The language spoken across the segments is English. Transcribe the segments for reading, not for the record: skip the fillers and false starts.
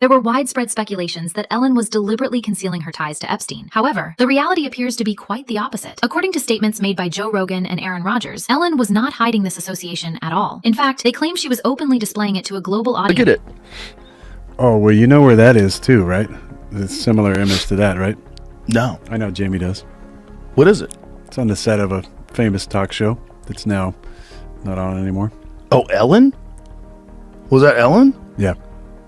There were widespread speculations that Ellen was deliberately concealing her ties to Epstein. However, the reality appears to be quite the opposite. According to statements made by Joe Rogan and Aaron Rodgers, Ellen was not hiding this association at all. In fact, they claim she was openly displaying it to a global audience. Look at it. Oh, well, you know where that is too, right? It's a similar image to that, right? No. I know Jamie does. What is it? It's on the set of a famous talk show that's now not on anymore. Oh, Ellen? Was that Ellen? Yeah.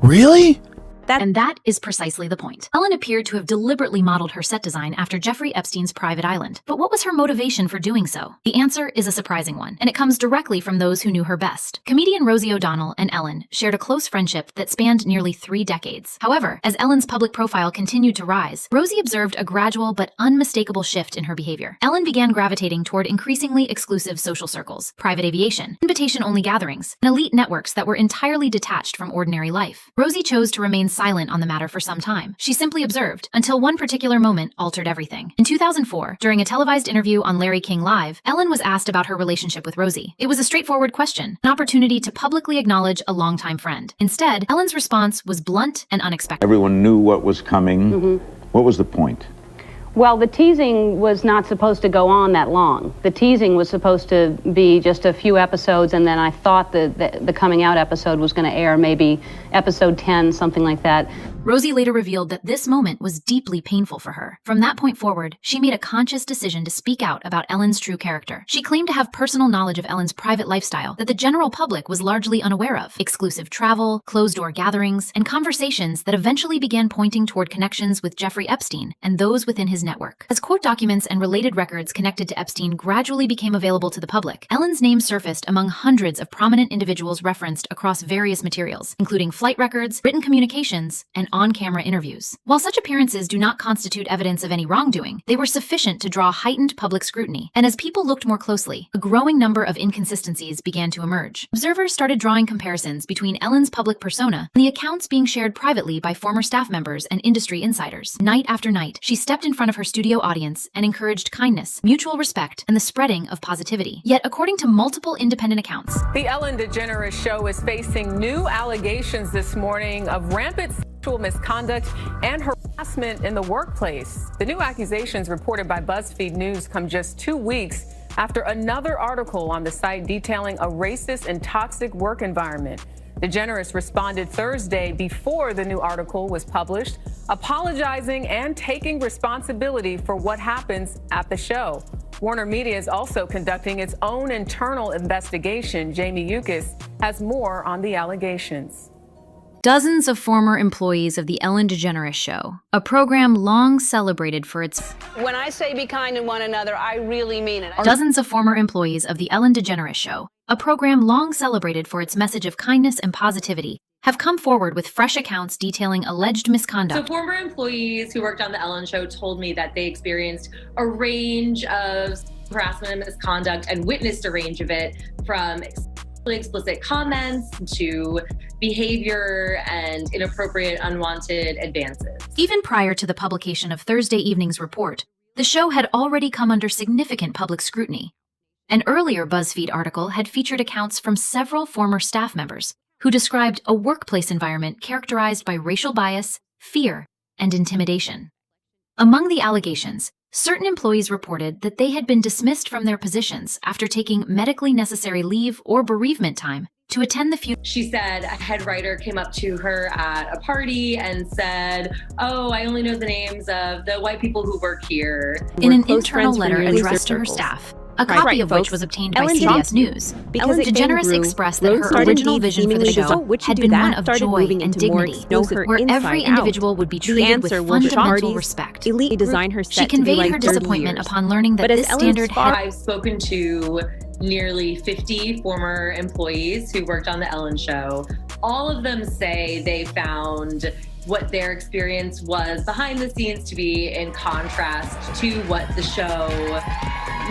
Really? And that is precisely the point. Ellen appeared to have deliberately modeled her set design after Jeffrey Epstein's private island. But what was her motivation for doing so? The answer is a surprising one, and it comes directly from those who knew her best. Comedian Rosie O'Donnell and Ellen shared a close friendship that spanned nearly 3 decades. However, as Ellen's public profile continued to rise, Rosie observed a gradual but unmistakable shift in her behavior. Ellen began gravitating toward increasingly exclusive social circles, private aviation, invitation-only gatherings, and elite networks that were entirely detached from ordinary life. Rosie chose to remain silent on the matter for some time. She simply observed, until one particular moment altered everything. In 2004, during a televised interview on Larry King Live, Ellen was asked about her relationship with Rosie. It was a straightforward question, an opportunity to publicly acknowledge a longtime friend. Instead, Ellen's response was blunt and unexpected. Everyone knew what was coming. What was the point? Well, the teasing was not supposed to go on that long. The teasing was supposed to be just a few episodes, and then I thought the coming out episode was going to air maybe episode 10, something like that. Rosie later revealed that this moment was deeply painful for her. From that point forward, she made a conscious decision to speak out about Ellen's true character. She claimed to have personal knowledge of Ellen's private lifestyle that the general public was largely unaware of. Exclusive travel, closed-door gatherings, and conversations that eventually began pointing toward connections with Jeffrey Epstein and those within his network. As court documents and related records connected to Epstein gradually became available to the public, Ellen's name surfaced among hundreds of prominent individuals referenced across various materials, including flight records, written communications, and on-camera interviews. While such appearances do not constitute evidence of any wrongdoing, they were sufficient to draw heightened public scrutiny. And as people looked more closely, a growing number of inconsistencies began to emerge. Observers started drawing comparisons between Ellen's public persona and the accounts being shared privately by former staff members and industry insiders. Night after night, she stepped in front of her studio audience and encouraged kindness, mutual respect, and the spreading of positivity. Yet, according to multiple independent accounts, the Ellen DeGeneres show is facing new allegations this morning of rampant sexual misconduct and harassment in the workplace. The new accusations reported by BuzzFeed News come just 2 weeks after another article on the site detailing a racist and toxic work environment. DeGeneres responded Thursday before the new article was published, apologizing and taking responsibility for what happens at the show. Warner Media is also conducting its own internal investigation. Jamie Yukis has more on the allegations. Dozens of former employees of the Ellen DeGeneres Show, a program long celebrated for its... When I say be kind to one another, I really mean it. Dozens of former employees of the Ellen DeGeneres Show, a program long celebrated for its message of kindness and positivity, have come forward with fresh accounts detailing alleged misconduct. So former employees who worked on the Ellen Show told me that they experienced a range of harassment and misconduct and witnessed a range of it, from explicit comments to behavior and inappropriate, unwanted advances. Even prior to the publication of Thursday evening's report, the show had already come under significant public scrutiny. An earlier BuzzFeed article had featured accounts from several former staff members who described a workplace environment characterized by racial bias, fear, and intimidation. Among the allegations, certain employees reported that they had been dismissed from their positions after taking medically necessary leave or bereavement time to attend the funeral. She said a head writer came up to her at a party and said, "Oh, I only know the names of the white people who work here." In an internal letter addressed to her staff, a copy of which was obtained by CBS News, DeGeneres expressed that her original vision for the show had been one of joy and dignity, where every individual would be treated with fundamental respect. She conveyed her disappointment upon learning that this standard had... I've spoken to nearly 50 former employees who worked on the Ellen Show. All of them say they found what their experience was behind the scenes to be in contrast to what the show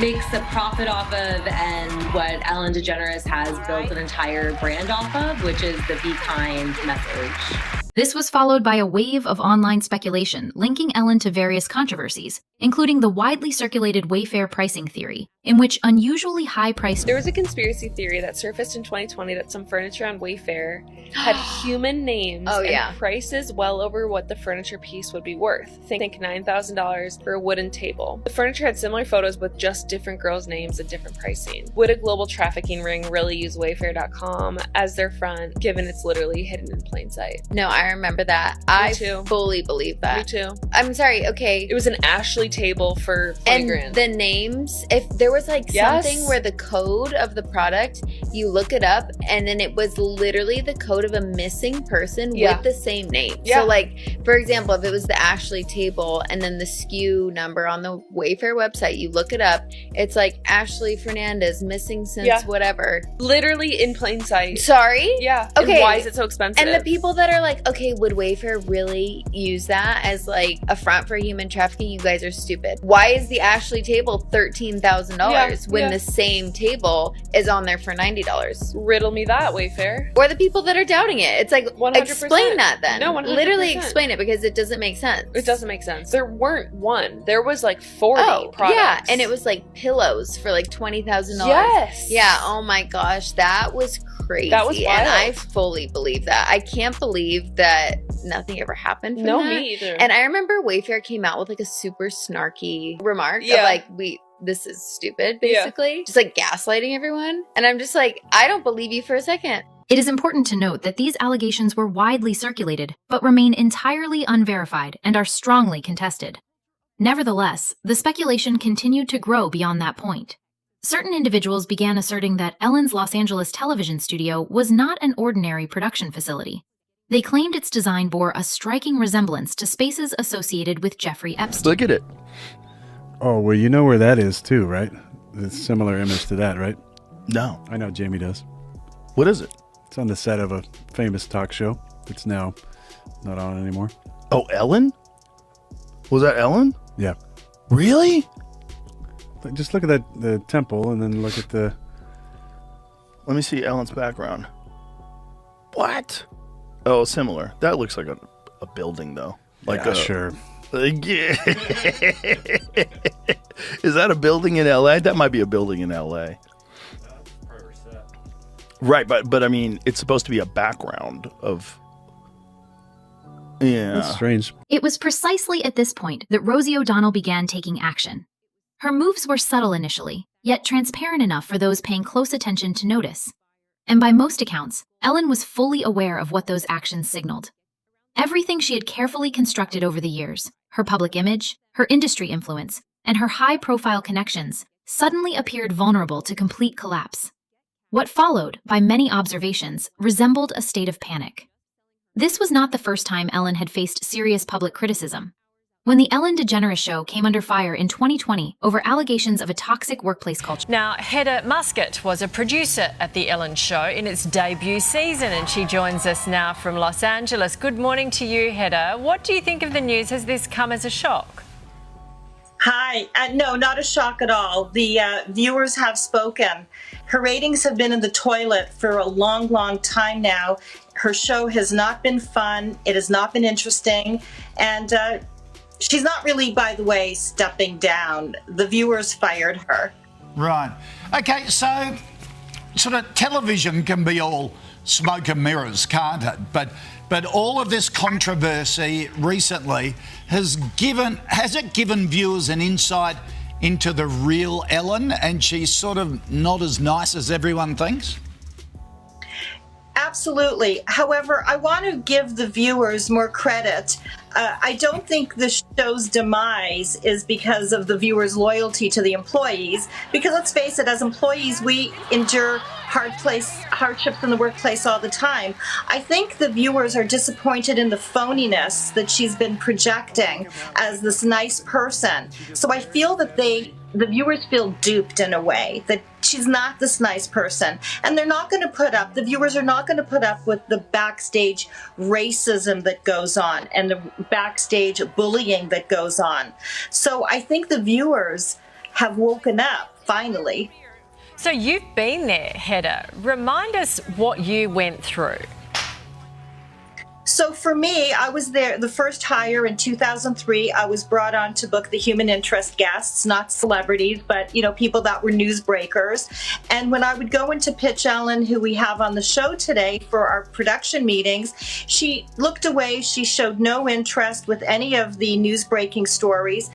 makes a profit off of and what Ellen DeGeneres has built an entire brand off of, which is the Be Kind message. This was followed by a wave of online speculation linking Ellen to various controversies, including the widely circulated Wayfair pricing theory, in which unusually high-priced... There was a conspiracy theory that surfaced in 2020 that some furniture on Wayfair had human names and prices well over what the furniture piece would be worth. Think $9,000 for a wooden table. The furniture had similar photos with just different girls' names and different pricing. Would a global trafficking ring really use Wayfair.com as their front, given it's literally hidden in plain sight? No, I remember that. I fully believe that. Me too. I'm sorry, okay. It was an Ashley table for 20 grand. The names, if there was like something where the code of the product, you look it up and then it was literally the code of a missing person with the same name. So like, for example, if it was the Ashley table and then the SKU number on the Wayfair website, you look it up, it's like Ashley Fernandez, missing since whatever. Literally in plain sight. Sorry? Yeah. Okay. And why is it so expensive? And the people that are like, okay, would Wayfair really use that as like a front for human trafficking? You guys are stupid. Why is the Ashley table $13,000 when the same table is on there for $90? Riddle me that, Wayfair. Or the people that are doubting it. It's like, 100%. explain that then. No, 100%. Literally explain it, because it doesn't make sense. It doesn't make sense. There weren't one. There was like 40 products. Yeah, and it was like pillows for like $20,000. Yes. Yeah, oh my gosh, that was crazy. That was wild. And I fully believe that. I can't believe that nothing ever happened from that. Me either. And I remember Wayfair came out with like a super snarky remark of like, this is stupid, basically. Just like gaslighting everyone. And I'm just like, I don't believe you for a second. It is important to note that these allegations were widely circulated, but remain entirely unverified and are strongly contested. Nevertheless, the speculation continued to grow beyond that point. Certain individuals began asserting that Ellen's Los Angeles television studio was not an ordinary production facility. They claimed its design bore a striking resemblance to spaces associated with Jeffrey Epstein. Look at it. Oh, well, you know where that is too, right? It's a similar image to that, right? No. I know Jamie does. What is it? It's on the set of a famous talk show that's now not on anymore. Oh, Ellen? Was that Ellen? Yeah. Really? Just look at the temple and then look at the... Let me see Ellen's background. What? Oh, similar. That looks like a building, though. Like sure. Yeah. Is that a building in LA? That might be a building in LA. Right, but I mean, it's supposed to be a background of... Yeah. That's strange. It was precisely at this point that Rosie O'Donnell began taking action. Her moves were subtle initially, yet transparent enough for those paying close attention to notice. And by most accounts, Ellen was fully aware of what those actions signaled. Everything she had carefully constructed over the years, her public image, her industry influence, and her high-profile connections, suddenly appeared vulnerable to complete collapse. What followed, by many observations, resembled a state of panic. This was not the first time Ellen had faced serious public criticism. When the Ellen DeGeneres show came under fire in 2020 over allegations of a toxic workplace culture. Now, Hedda Muscat was a producer at the Ellen show in its debut season, and she joins us now from Los Angeles. Good morning to you, Hedda. What do you think of the news? Has this come as a shock? Hi. No, not a shock at all. The viewers have spoken. Her ratings have been in the toilet for a long, long time now. Her show has not been fun. It has not been interesting. And she's not really, by the way, stepping down. The viewers fired her. Right. Okay, so sort of television can be all smoke and mirrors, can't it? But all of this controversy recently has it given viewers an insight into the real Ellen, and she's sort of not as nice as everyone thinks? Absolutely. However, I want to give the viewers more credit. I don't think the show's demise is because of the viewers' loyalty to the employees, because let's face it, as employees, we endure hardships in the workplace all the time. I think the viewers are disappointed in the phoniness that she's been projecting as this nice person. So I feel that the viewers feel duped in a way, that she's not this nice person. And they're not going to put up, the viewers are not going to put up with the backstage racism that goes on and the backstage bullying that goes on. So I think the viewers have woken up, finally. So you've been there, Hedda. Remind us what you went through. So for me, I was there, the first hire in 2003. I was brought on to book the human interest guests, not celebrities, but, you know, people that were newsbreakers. And when I would go into pitch Ellen, who we have on the show today for our production meetings, she looked away. She showed no interest with any of the newsbreaking stories.